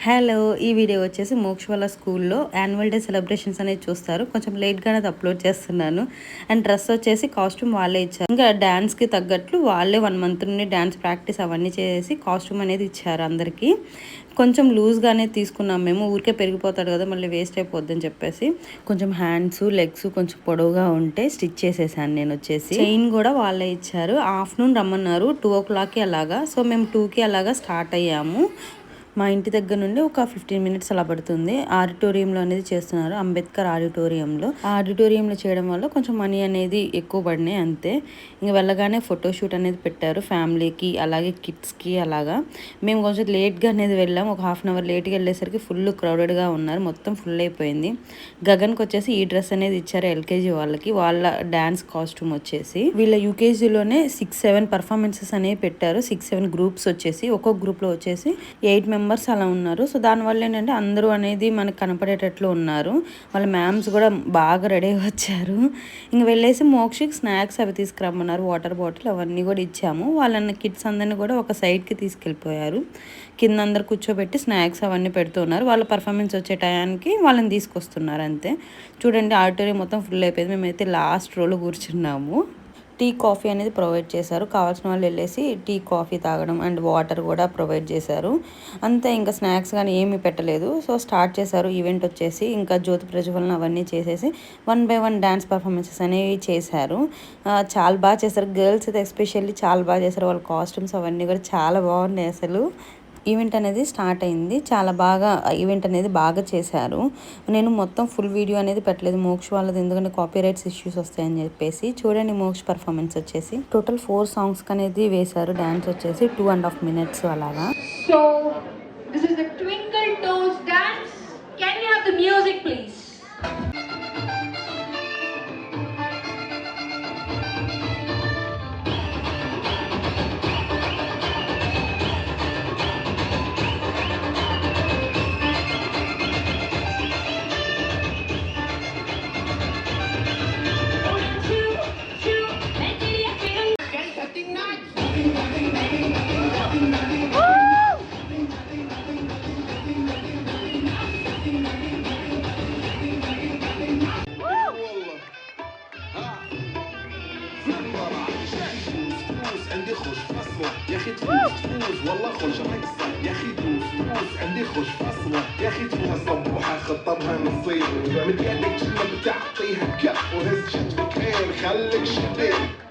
Hello! ఈ video వచ్చేసి మోక్ష వాళ్ళ స్కూల్లో యాన్యువల్ డే సెలబ్రేషన్స్ అనేది చూస్తారు. కొంచెం లేట్‌గానే అది అప్లోడ్ చేస్తున్నాను. అండ్ డ్రెస్ వచ్చేసి కాస్ట్యూమ్ వాళ్ళే ఇచ్చారు. ఇంకా డాన్స్‌కి తగ్గట్లు వాళ్ళే 1 మంత్ నుండి డాన్స్ ప్రాక్టీస్ అవన్నీ చేసి కాస్ట్యూమ్ అనేది ఇచ్చారు అందరికీ. కొంచెం లూజ్‌గానే తీసుకున్నాం మేము. ఊరికే పెరిగిపోతాడు కదా! మళ్ళీ వేస్ట్ అయిపోద్దని చెప్పేసి. కొంచెం హ్యాండ్స్, లెగ్స్ కొంచెం పొడవుగా ఉంటే స్టిచ్ చేసేసాను నేనొచ్చేసి. చైన్ కూడా వాళ్ళే ఇచ్చారు. ఆఫ్టర్‌నూన్ రమ్మన్నారు 2:00కి అలాగా. సో మేము 2కి అలాగా స్టార్ట్ అయ్యాము. మా ఇంటి దగ్గర నుండి ఒక 15 మినిట్స్ అలా పడుతుంది. ఆడిటోరియంలో అనేది చేస్తున్నారు, అంబేద్కర్ ఆడిటోరియంలో. ఆ ఆడిటోరియంలో చేయడం వల్ల కొంచెం మనీ అనేది ఎక్కువ పడినాయి అంతే. ఇంక వెళ్ళగానే ఫోటోషూట్ అనేది పెట్టారు ఫ్యామిలీకి, అలాగే కిడ్స్కి అలాగా. మేము కొంచెం లేట్గా అనేది వెళ్ళాం. ఒక హాఫ్ అన్ అవర్ లేట్గా వెళ్ళేసరికి ఫుల్ క్రౌడెడ్గా ఉన్నారు, మొత్తం ఫుల్ అయిపోయింది. గగన్కి వచ్చేసి ఈ డ్రెస్ అనేది ఇచ్చారు ఎల్కేజీ వాళ్ళకి, వాళ్ళ డ్యాన్స్ కాస్ట్యూమ్ వచ్చేసి. వీళ్ళ యూకేజీలోనే 6-7 పర్ఫార్మెన్సెస్ అనేవి పెట్టారు. 6-7 గ్రూప్స్ వచ్చేసి, ఒక్కొక్క గ్రూప్లో వచ్చేసి 8 మెంబర్స్ అలా ఉన్నారు. సో దానివల్ల ఏంటంటే అందరూ అనేది మనకు కనపడేటట్లు ఉన్నారు. వాళ్ళ మ్యామ్స్ కూడా బాగా రెడీ అయ్యి వచ్చారు. ఇంక వెళ్ళేసి మోక్షకి స్నాక్స్ అవి తీసుకురమ్మన్నారు, వాటర్ బాటిల్ అవన్నీ కూడా ఇచ్చాము. వాళ్ళని కిడ్స్ అందరినీ కూడా ఒక సైడ్కి తీసుకెళ్ళిపోయారు. కింద అందరు కూర్చోబెట్టి స్నాక్స్ అవన్నీ పెడుతున్నారు. వాళ్ళ పర్ఫార్మెన్స్ వచ్చే టయానికి వాళ్ళని తీసుకొస్తున్నారు అంతే. చూడండి ఆడిటోరియం మొత్తం ఫుల్ అయిపోయింది. మేమైతే లాస్ట్ రోలో కూర్చున్నాము. టీ కాఫీ అనేది ప్రొవైడ్ చేశారు. కావాల్సిన వాళ్ళు వెళ్ళేసి టీ కాఫీ తాగడం అండ్ వాటర్ కూడా ప్రొవైడ్ చేశారు అంతే. ఇంకా స్నాక్స్ కానీ ఏమీ పెట్టలేదు. సో స్టార్ట్ చేశారు ఈవెంట్ వచ్చేసి. ఇంకా జ్యోతి ప్రజ్వలన అవన్నీ చేసేసి 1 by 1 డ్యాన్స్ పర్ఫార్మెన్సెస్ అనేవి చేశారు. చాలా బాగా చేశారు. గర్ల్స్ అయితే ఎస్పెషల్లీ చాలా బాగా చేశారు. వాళ్ళ కాస్ట్యూమ్స్ అవన్నీ కూడా చాలా బాగున్నాయి అసలు. ఈవెంట్ అనేది స్టార్ట్ అయింది. చాలా బాగా ఈవెంట్ అనేది బాగా చేశారు. నేను మొత్తం ఫుల్ వీడియో అనేది పెట్టలేదు మోక్ష వాళ్ళది, ఎందుకంటే కాపీ రైట్స్ ఇష్యూస్ వస్తాయని చెప్పేసి. చూడండి మోక్ష పర్ఫార్మెన్స్ వచ్చేసి టోటల్ 4 సాంగ్స్ అనేది వేశారు. డాన్స్ వచ్చేసి 2.5 minutes అలాగా. So this is the twinkle toes dance. Can you have the music please? عندي خوش فصلة يا اخي تفوز والله خوش نقصة يا اخي تفوز عندي خوش فصلة يا اخي تفوز صبوحة خطبها نصير من يدك كلمة بتعطيها كف وهز شد بكين خليك شديد